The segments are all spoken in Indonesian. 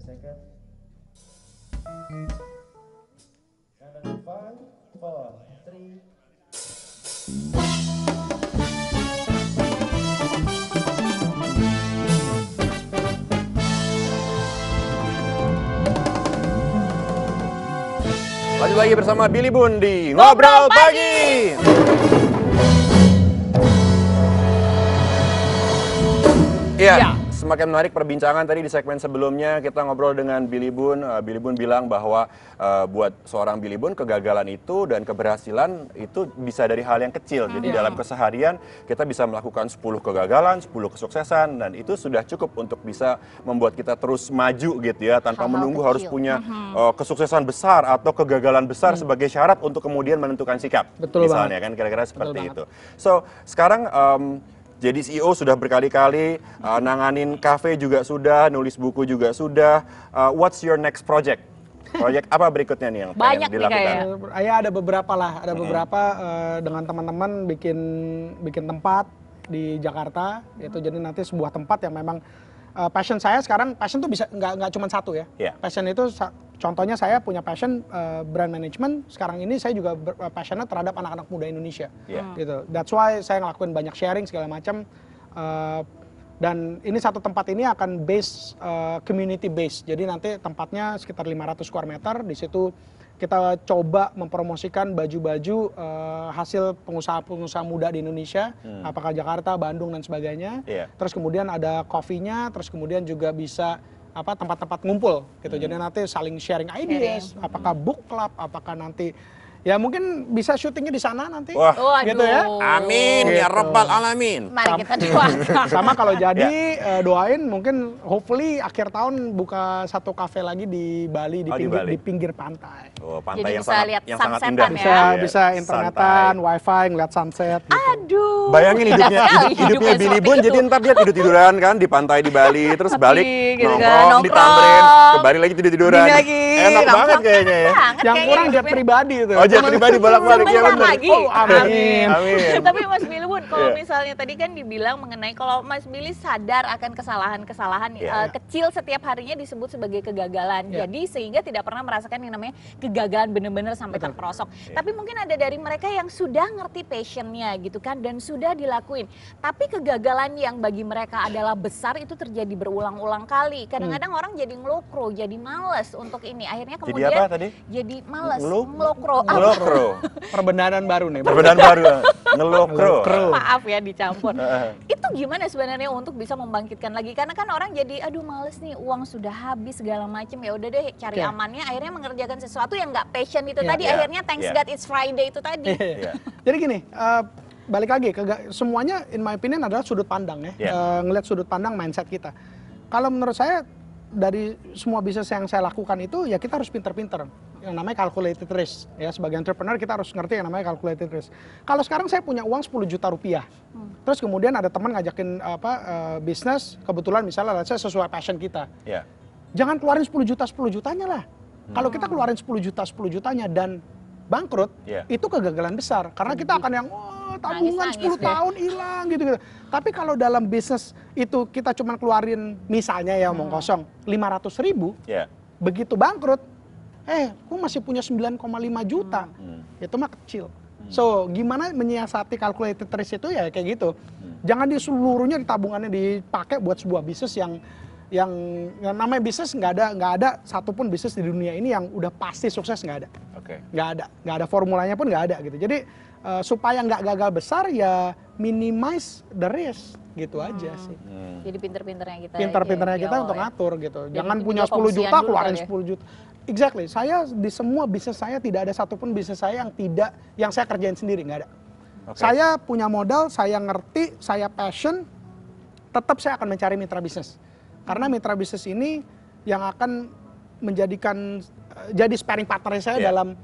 seconds. Countdown 5, 4, 3. Lanjut lagi bersama Billy Boon di Ngobrol Pagi. Iya, semakin menarik perbincangan tadi di segmen sebelumnya kita ngobrol dengan Billy Boon. Billy Boon bilang bahwa buat seorang Billy Boon kegagalan itu dan keberhasilan itu bisa dari hal yang kecil. Jadi dalam keseharian kita bisa melakukan 10 kegagalan, 10 kesuksesan dan itu sudah cukup untuk bisa membuat kita terus maju gitu ya tanpa menunggu harus punya kesuksesan besar atau kegagalan besar sebagai syarat untuk kemudian menentukan sikap. Betul misalnya banget. kan kira-kira seperti Betul itu. So, sekarang jadi CEO sudah berkali-kali, nanganin kafe juga sudah, nulis buku juga sudah. What's your next project? Project apa berikutnya nih yang Banyak pengen nih dilakukan? kayaknya. Ya ada beberapa lah, ada beberapa dengan teman-teman bikin tempat di Jakarta, itu jadi nanti sebuah tempat yang memang passion saya sekarang, passion tuh bisa nggak cuma satu ya. Yeah. Passion itu contohnya saya punya passion brand management, sekarang ini saya juga passionnya terhadap anak-anak muda Indonesia. Yeah. Gitu. That's why saya ngelakuin banyak sharing segala macam. Dan ini satu tempat ini akan community base. Jadi nanti tempatnya sekitar 500 square meter. Di situ kita coba mempromosikan baju-baju hasil pengusaha-pengusaha muda di Indonesia, apakah Jakarta, Bandung dan sebagainya. Yeah. Terus kemudian ada coffee-nya, terus kemudian juga bisa tempat-tempat ngumpul gitu. Jadi nanti saling sharing ideas, apakah book club, apakah nanti ya mungkin bisa syutingnya di sana nanti. Wah, gitu ya. amin ya Gitu. rabbal alamin. Mari kita doakan. Sama kalau jadi doain mungkin hopefully akhir tahun buka satu kafe lagi di Bali di Oh, di pinggir Bali. di pinggir pantai. Oh, Jadi pantai yang bisa sangat lihat yang sangat sunsetan indah. ya. Bisa Iya, bisa internetan, santai. wifi, ngeliat sunset. Gitu. Aduh. Bayangin hidupnya sekali hidupnya Billy seperti Boon itu. jadi ntar dia tidur-tiduran kan di pantai di Bali terus balik gitu kan, nongkrong di Tamrin, ke Bali lagi tidur-tiduran. Gini lagi, Enak banget nongkrong kayaknya ya. banget Yang kayaknya kurang jet hidupnya. pribadi itu. Oh, jet pribadi bolak-balik ya Sebentar benar. lagi. Oh, amin. Amin. Tapi Mas Billy Boon, kalau Iya. misalnya tadi kan dibilang mengenai kalau Mas Billy sadar akan kesalahan-kesalahan Iya. kecil setiap harinya disebut sebagai kegagalan. Iya. Jadi sehingga tidak pernah merasakan yang namanya kegagalan benar-benar sampai Betul. terperosok. Iya. Tapi mungkin ada dari mereka yang sudah ngerti passionnya gitu kan dan sudah dilakuin. Tapi kegagalan yang bagi mereka adalah besar itu terjadi berulang-ulang kali. Kadang-kadang orang jadi ngelokro, jadi males untuk ini. Akhirnya Jadi kemudian apa tadi? jadi males, Ngelu- ngelokro. Ngelokro. Perbenaran baru nih. Perbedaan baru. Ngelokro. Maaf ya dicampur. Itu gimana sebenarnya untuk bisa membangkitkan lagi? Karena kan orang jadi aduh males nih, uang sudah habis segala macam, ya udah deh cari Oke. amannya, akhirnya mengerjakan sesuatu yang nggak passion itu Iya. tadi, Iya. akhirnya thanks Iya. God it's Friday itu tadi. Iya. Jadi gini, balik lagi semuanya in my opinion adalah sudut pandang ya. Yeah. Ngelihat sudut pandang mindset kita. Kalau menurut saya dari semua bisnis yang saya lakukan itu ya kita harus pinter-pinter. Yang namanya calculated risk. Ya sebagai entrepreneur kita harus ngerti yang namanya calculated risk. Kalau sekarang saya punya uang 10 juta rupiah. Terus kemudian ada teman ngajakin bisnis, kebetulan misalnya saya sesuai passion kita. Iya. Jangan keluarin 10 jutanya lah. Kalau kita keluarin 10 jutanya dan bangkrut, Iya. itu kegagalan besar. Karena kita akan yang, tabungan Nangis-nangis 10 tahun hilang gitu-gitu. Tapi kalau dalam bisnis itu kita cuma keluarin misalnya ya omong kosong, 500.000, Iya. begitu bangkrut, gue masih punya 9,5 juta. Itu mah kecil. So, gimana menyiasati calculated risk itu ya kayak gitu. Jangan di seluruhnya di tabungannya dipakai buat sebuah bisnis yang namanya bisnis nggak ada satupun bisnis di dunia ini yang udah pasti sukses, nggak ada. Oke. Nggak ada formulanya pun nggak ada gitu. Jadi supaya nggak gagal besar ya minimize the risk gitu aja sih. Jadi pinter-pinternya kita. Pintar-pintarnya di kita awal untuk ya. ngatur gitu. Jadi Jangan mungkin punya juga 10 juta pembisian dulu keluarin kali ya. 10 juta. Exactly. Saya di semua bisnis saya tidak ada satupun bisnis saya yang saya kerjain sendiri, nggak ada. Oke. Saya punya modal, saya ngerti, saya passion, tetap saya akan mencari mitra bisnis. Karena mitra bisnis ini yang akan menjadikan jadi sparring partner saya Iya. dalam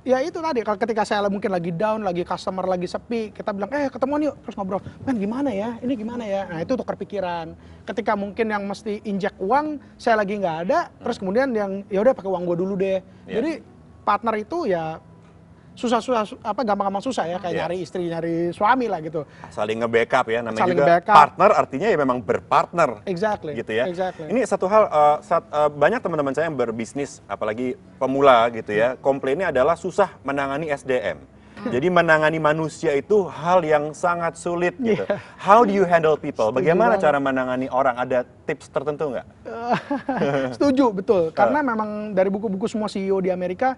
ya itu tadi, kalau ketika saya mungkin lagi down, lagi customer lagi sepi, kita bilang ketemuan yuk, terus ngobrol, men gimana ya, ini gimana ya, nah itu tukar pikiran. Ketika mungkin yang mesti injek uang, saya lagi nggak ada, terus kemudian yang ya udah pakai uang gue dulu deh. Iya. Jadi partner itu ya gampang-gampang susah ya, kayak Iya. nyari istri, nyari suami lah gitu. Saling nge-backup ya, namanya Saling juga nge-backup. partner artinya ya memang berpartner. Exactly. Gitu ya. Exactly. Ini satu hal, banyak teman-teman saya yang berbisnis, apalagi pemula gitu ya, komplainnya adalah susah menangani SDM. Jadi menangani manusia itu hal yang sangat sulit gitu. How do you handle people? Bagaimana banget. cara menangani orang? Ada tips tertentu nggak? Setuju, betul. Karena memang dari buku-buku semua CEO di Amerika,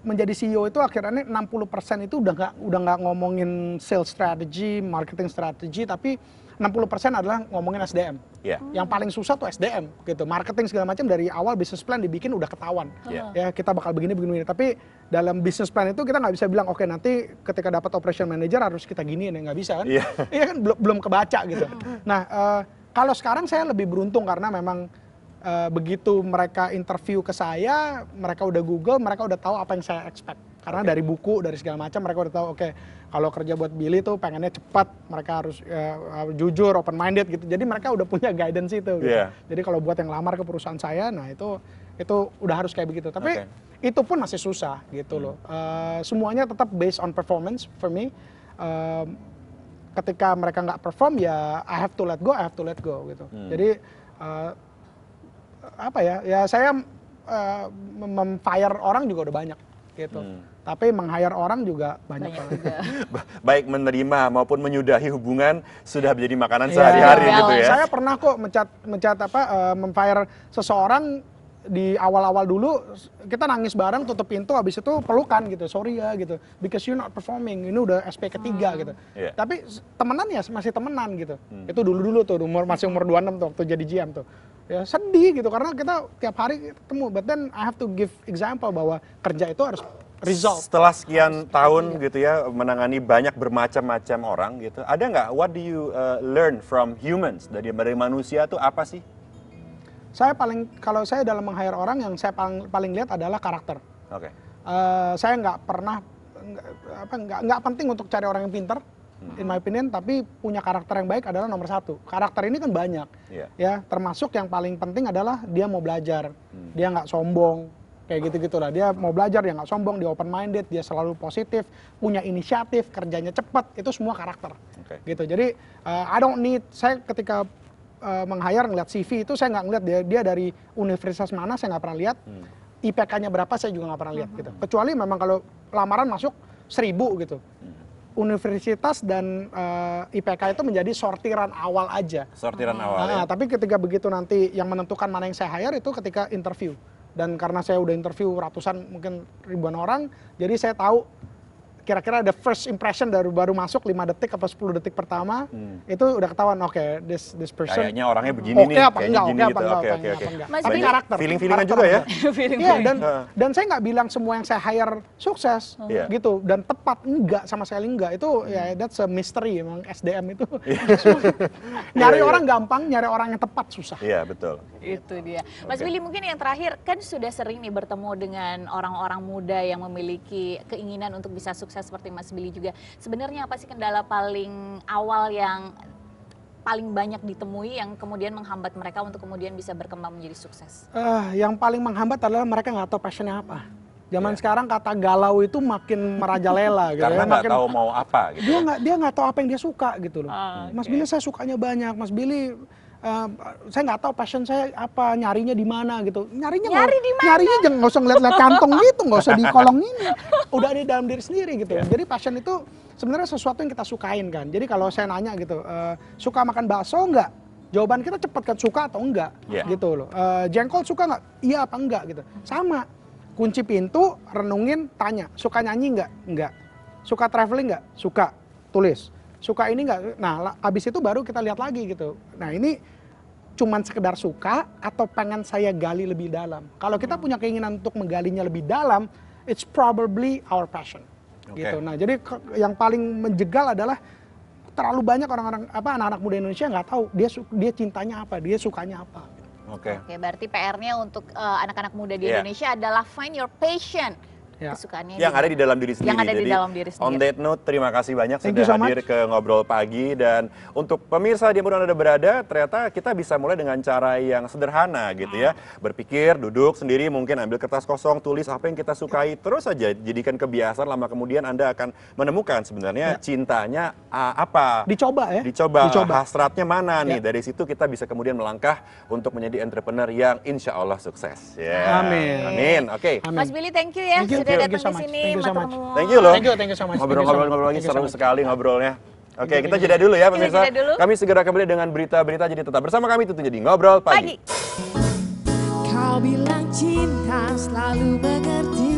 menjadi CEO itu akhirnya 60% itu udah nggak ngomongin sales strategy, marketing strategy, tapi 60% adalah ngomongin SDM. Iya. Yang paling susah tuh SDM gitu. Marketing segala macam dari awal business plan dibikin udah ketahuan. Iya. Ya, kita bakal begini. Tapi dalam business plan itu kita nggak bisa bilang oke nanti ketika dapat operation manager harus kita giniin, ya nggak bisa kan? Iya. Iya kan belum kebaca gitu. Nah, kalau sekarang saya lebih beruntung karena memang begitu mereka interview ke saya, mereka udah Google, mereka udah tahu apa yang saya expect. Karena dari buku, dari segala macam mereka udah tahu oke, kalau kerja buat Billy tuh pengennya cepat, mereka harus jujur, open minded gitu. Jadi mereka udah punya guidance itu gitu. Yeah. Jadi kalau buat yang lamar ke perusahaan saya, nah itu udah harus kayak begitu. Tapi itu pun masih susah gitu loh. Semuanya tetap based on performance for me. Ketika mereka nggak perform ya I have to let go gitu. Jadi ya saya mem-fire orang juga udah banyak gitu. Tapi meng-hire orang juga banyak banget. Baik menerima maupun menyudahi hubungan sudah menjadi makanan Iya. sehari-hari gitu ya. Saya pernah kok mem-fire seseorang di awal-awal dulu, kita nangis bareng, tutup pintu, habis itu pelukan gitu, sorry ya gitu, because you're not performing, ini udah SP ketiga gitu. Iya. Tapi temenan ya masih temenan gitu. Itu dulu tuh, masih umur 26 tuh waktu jadi GM tuh. Ya sedih gitu karena kita tiap hari ketemu, but then I have to give example bahwa kerja itu harus result. Setelah sekian tahun gitu ya menangani banyak bermacam-macam orang gitu, ada nggak what do you learn from humans, dari manusia tuh apa sih? Kalau saya dalam meng-hire orang yang saya paling lihat adalah karakter. Oke. Saya nggak pernah nggak penting untuk cari orang yang pintar, in my opinion, tapi punya karakter yang baik adalah nomor satu. Karakter ini kan banyak, ya termasuk yang paling penting adalah dia mau belajar, dia nggak sombong, kayak gitu-gitulah. Dia mau belajar, dia nggak sombong, dia open minded, dia selalu positif, punya inisiatif, kerjanya cepat, itu semua karakter. Gitu. Jadi saya ketika meng-hire ngeliat CV itu saya nggak ngeliat dia dari universitas mana, saya nggak pernah lihat. IPK-nya berapa saya juga nggak pernah lihat gitu. Kecuali memang kalau lamaran masuk 1000 gitu. Universitas dan IPK itu menjadi sortiran awal aja. Sortiran awal ya. Tapi ketika begitu nanti yang menentukan mana yang saya hire itu ketika interview. Dan karena saya udah interview ratusan mungkin ribuan orang, jadi saya tahu kira-kira ada first impression dari baru masuk 5 detik atau 10 detik pertama, itu udah ketahuan oke, this person Kayaknya orangnya begini nih, kayaknya gini gitu. Oke. Mas Tapi Billy, karakter. Feeling-feelingan juga ya. Iya, dan saya nggak bilang semua yang saya hire sukses gitu dan tepat, enggak, sama sekali enggak. Itu ya that's a mystery emang SDM itu. Nyari orang gampang, nyari orang yang tepat susah. Iya, betul. Itu dia. Mas Billy, mungkin yang terakhir, kan sudah sering nih bertemu dengan orang-orang muda yang memiliki keinginan untuk bisa sukses seperti Mas Billy juga. Sebenarnya apa sih kendala paling awal yang paling banyak ditemui yang kemudian menghambat mereka untuk kemudian bisa berkembang menjadi sukses? Yang paling menghambat adalah mereka nggak tahu passionnya apa. Zaman sekarang kata galau itu makin merajalela gitu. Karena ya. nggak tahu mau apa gitu. Dia nggak tahu apa yang dia suka gitu loh. Mas Billy saya sukanya banyak. Mas Billy saya nggak tahu passion saya apa, nyarinya di mana gitu. Nyarinya jangan, nggak usah ngeliat-liat kantong gitu, nggak usah di kolong ini. Udah ada di dalam diri sendiri gitu. Jadi passion itu sebenarnya sesuatu yang kita sukain kan. Jadi kalau saya nanya gitu, suka makan bakso nggak? Jawaban kita cepat kan, suka atau enggak gitu loh. Jengkol suka nggak? Iya apa enggak gitu. Sama. Kunci pintu, renungin, tanya. Suka nyanyi nggak? Enggak. Suka traveling nggak? Suka. Tulis. Suka ini nggak? Nah, abis itu baru kita lihat lagi gitu. Nah, ini cuman sekedar suka atau pengen saya gali lebih dalam. Kalau kita punya keinginan untuk menggalinya lebih dalam, it's probably our passion. Gitu. Nah, jadi yang paling menjegal adalah terlalu banyak orang-orang anak-anak muda Indonesia nggak tahu dia cintanya apa, dia sukanya apa. Oke, berarti PR-nya untuk anak-anak muda di Indonesia adalah find your passion. Ya. kesukaannya yang ada di dalam diri sendiri. Yang ada di Jadi, dalam diri on sendiri. that note, terima kasih banyak Thank you sudah so hadir much. ke Ngobrol Pagi. Dan untuk pemirsa dimanapun Anda berada, ternyata kita bisa mulai dengan cara yang sederhana gitu ya. Berpikir, duduk sendiri, mungkin ambil kertas kosong, tulis apa yang kita sukai, terus saja jadikan kebiasaan, lama kemudian Anda akan menemukan sebenarnya cintanya apa. Dicoba ya. Dicoba, Dicoba. hasratnya mana nih. Ya. Dari situ kita bisa kemudian melangkah untuk menjadi entrepreneur yang insya Allah sukses. Ya. Amin. Amin. Oke. Amin. Mas Billy, thank you ya Thank you, sudah thank you datang so di much. sini. Thank you so much. Matur nuwun. Thank you loh. Thank you so much. Ngobrol-ngobrol ini Thank you so seru much. sekali ngobrolnya. Oke, Thank you, kita thank you. jeda dulu ya Kita pemirsa. jeda dulu. Kami segera kembali dengan berita-berita, jadi tetap bersama kami tentunya di Ngobrol Pagi. Pagi. Kau bilang cinta selalu mengerti.